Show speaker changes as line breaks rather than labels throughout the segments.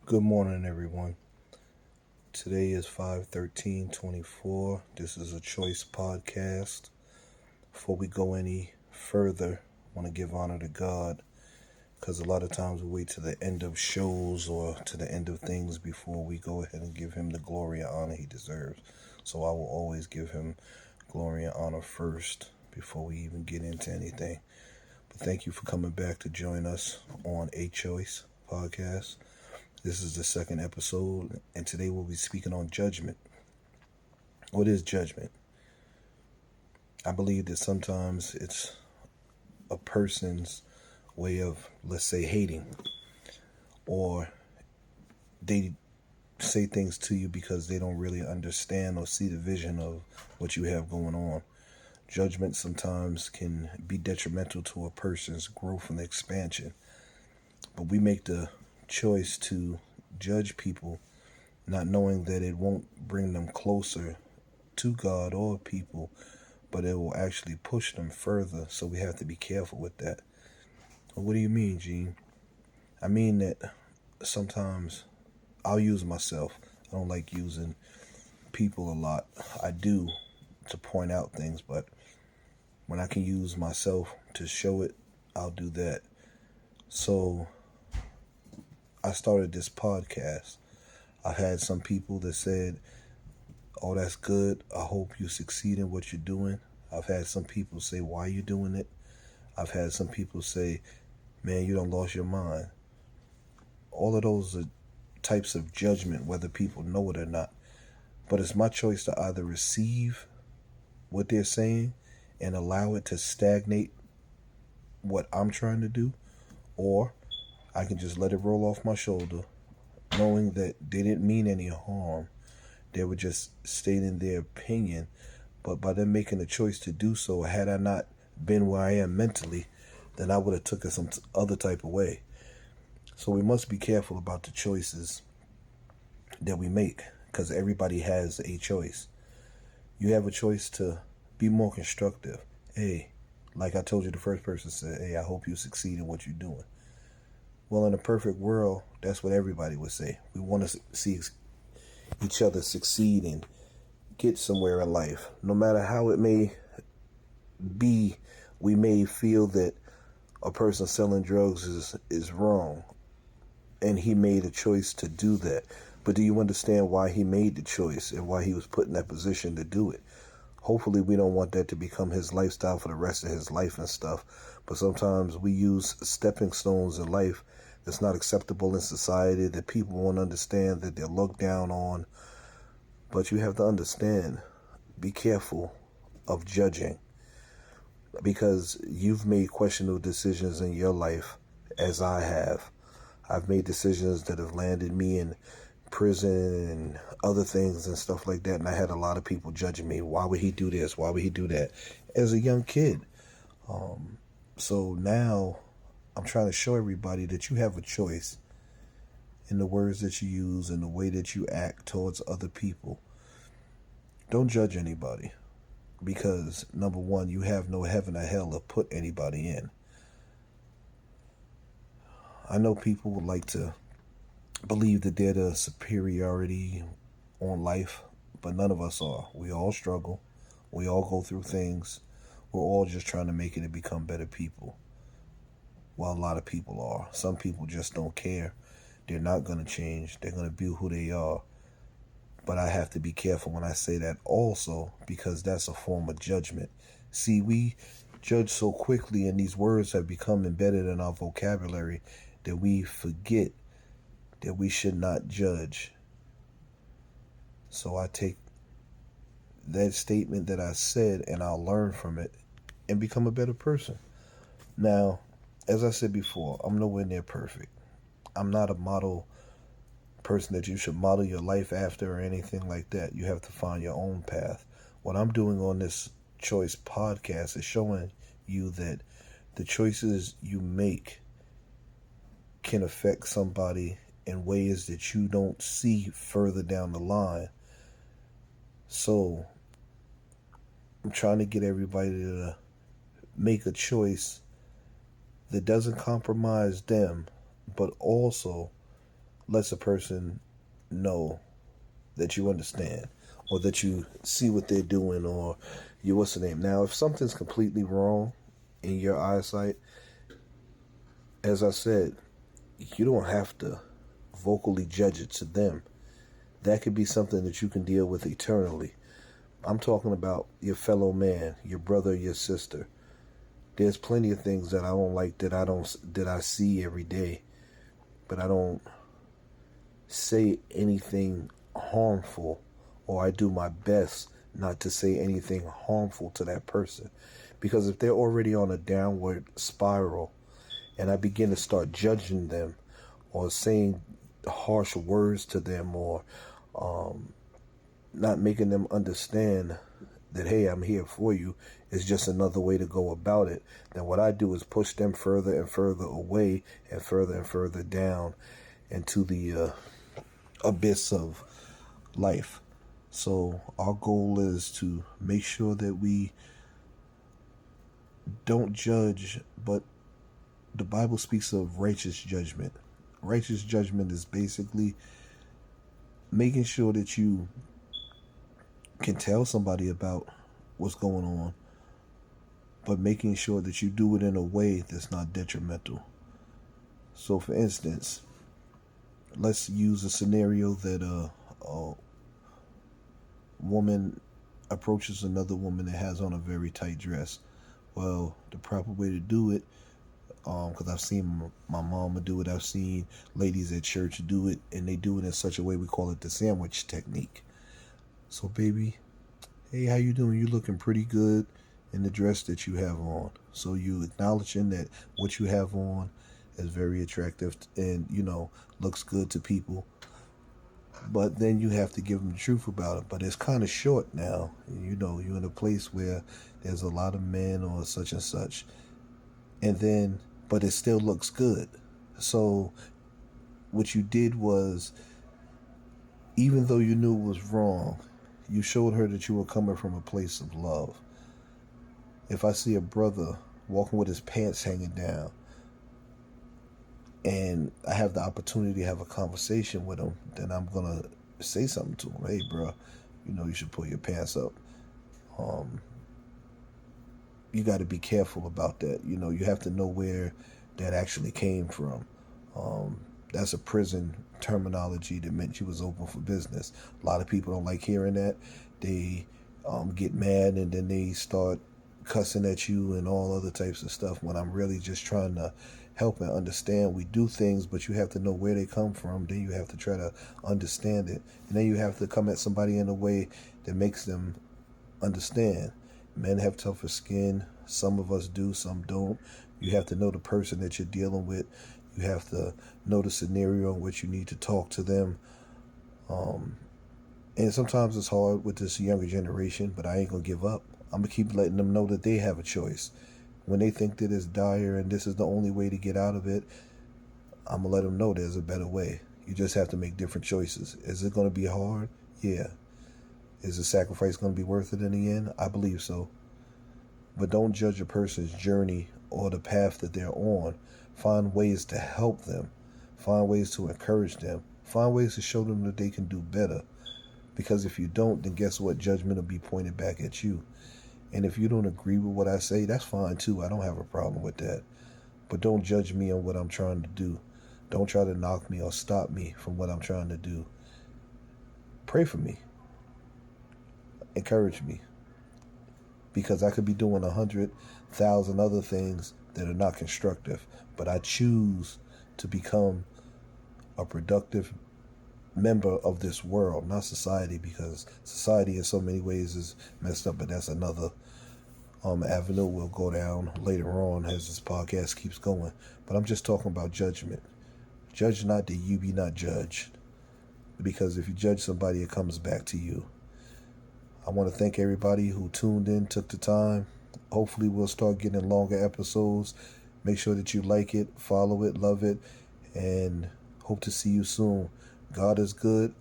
Good morning, everyone. Today is 5/13/24. This is a Choice podcast. Before we go any further, I want to give honor to God because a lot of times we wait to the end of shows or to the end of things before we go ahead and give Him the glory and honor He deserves. So I will always give Him glory and honor first before we even get into anything. But thank you for coming back to join us on A Choice podcast. This is the second episode, and today we'll be speaking on judgment. What is judgment? I believe that sometimes it's a person's way of, let's say, hating, or they say things to you because they don't really understand or see the vision of what you have going on. Judgment sometimes can be detrimental to a person's growth and expansion, but we make the choice to judge people not knowing that it won't bring them closer to God or people, but it will actually push them further. So we have to be careful with that. What do you mean, Gene? I mean that sometimes I'll use myself. I don't like using people a lot. I do to point out things, but when I can use myself to show it, I'll do that. So I started this podcast. I've had some people that said, "Oh, that's good. I hope you succeed in what you're doing." I've had some people say, "Why are you doing it?" I've had some people say, "Man, you done lost your mind." All of those are types of judgment, whether people know it or not. But it's my choice to either receive what they're saying and allow it to stagnate what I'm trying to do, or I can just let it roll off my shoulder, knowing that they didn't mean any harm. They were just stating their opinion, but by them making a choice to do so, had I not been where I am mentally, then I would have took it some other type of way. So we must be careful about the choices that we make, because everybody has a choice. You have a choice to be more constructive. Hey, like I told you, the first person said, "Hey, I hope you succeed in what you're doing." Well, in a perfect world, that's what everybody would say. We want to see each other succeed and get somewhere in life. No matter how it may be, we may feel that a person selling drugs is wrong, and he made a choice to do that. But do you understand why he made the choice and why he was put in that position to do it? Hopefully we don't want that to become his lifestyle for the rest of his life and stuff. But sometimes we use stepping stones in life that's not acceptable in society, that people won't understand, that they're looked down on. But you have to understand, be careful of judging, because you've made questionable decisions in your life, as I have. I've made decisions that have landed me in prison and other things and stuff like that, and I had a lot of people judging me. Why would he do this? Why would he do that? As a young kid. So now I'm trying to show everybody that you have a choice in the words that you use and the way that you act towards other people. Don't judge anybody, because number one, you have no heaven or hell to put anybody in. I know people would like to believe that they're the superiority on life, but none of us are. We all struggle. We all go through things. We're all just trying to make it and become better people. Well, a lot of people are. Some people just don't care. They're not going to change. They're going to be who they are. But I have to be careful when I say that also, because that's a form of judgment. See, we judge so quickly, and these words have become embedded in our vocabulary that we forget that we should not judge. So I take that statement that I said and I'll learn from it and become a better person. Now, as I said before, I'm nowhere near perfect. I'm not a model person that you should model your life after or anything like that. You have to find your own path. What I'm doing on this Choice podcast is showing you that the choices you make can affect somebody in ways that you don't see further down the line. So I'm trying to get everybody to make a choice that doesn't compromise them, but also lets a person know that you understand, or that you see what they're doing, or you what's the name. Now, if something's completely wrong in your eyesight, as I said, you don't have to vocally judge it to them. That could be something that you can deal with eternally. I'm talking about your fellow man, your brother, your sister. There's plenty of things that I don't like, that I see every day, but I don't say anything harmful, or I do my best not to say anything harmful to that person. Because if they're already on a downward spiral and I begin to start judging them, or saying harsh words to them, or not making them understand that, hey, I'm here for you, is just another way to go about it, then what I do is push them further and further away, and further down into the abyss of life. So our goal is to make sure that we don't judge, but the Bible speaks of righteous judgment. Righteous judgment is basically making sure that you can tell somebody about what's going on, but making sure that you do it in a way that's not detrimental. So, for instance, let's use a scenario that a woman approaches another woman that has on a very tight dress. Well, the proper way to do it, because I've seen my mama do it, I've seen ladies at church do it, and they do it in such a way, we call it the sandwich technique. So, baby, hey, how you doing? You looking pretty good in the dress that you have on. So you acknowledging that what you have on is very attractive and, looks good to people. But then you have to give them the truth about it. But it's kind of short now. You're in a place where there's a lot of men or such and such. But it still looks good. So what you did was, even though you knew it was wrong, you showed her that you were coming from a place of love. If I see a brother walking with his pants hanging down, and I have the opportunity to have a conversation with him, then I'm going to say something to him. Hey, bro, you should pull your pants up. You got to be careful about that. You have to know where that actually came from. That's a prison terminology that meant you was open for business. A lot of people don't like hearing that. They get mad, and then they start cussing at you and all other types of stuff, when I'm really just trying to help and understand. We do things, but you have to know where they come from. Then you have to try to understand it. And then you have to come at somebody in a way that makes them understand. Men have tougher skin. Some of us do, some don't. You have to know the person that you're dealing with. You have to know the scenario in which you need to talk to them. And sometimes it's hard with this younger generation, but I ain't going to give up. I'm going to keep letting them know that they have a choice. When they think that it's dire and this is the only way to get out of it, I'm going to let them know there's a better way. You just have to make different choices. Is it going to be hard? Yeah. Is the sacrifice going to be worth it in the end? I believe so. But don't judge a person's journey or the path that they're on. Find ways to help them. Find ways to encourage them. Find ways to show them that they can do better. Because if you don't, then guess what? Judgment will be pointed back at you. And if you don't agree with what I say, that's fine too. I don't have a problem with that. But don't judge me on what I'm trying to do. Don't try to knock me or stop me from what I'm trying to do. Pray for me. Encourage me. Because I could be doing 100,000 other things that are not constructive. But I choose to become a productive member of this world, not society, because society in so many ways is messed up, but that's another avenue we'll go down later on as this podcast keeps going. But I'm just talking about judgment. Judge not that you be not judged, because if you judge somebody, it comes back to you. I want to thank everybody who tuned in, took the time. Hopefully we'll start getting longer episodes. Make sure that you like it, follow it, love it, and hope to see you soon. God is good.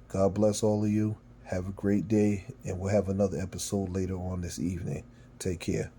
God bless all of you. Have a great day, and we'll have another episode later on this evening. Take care.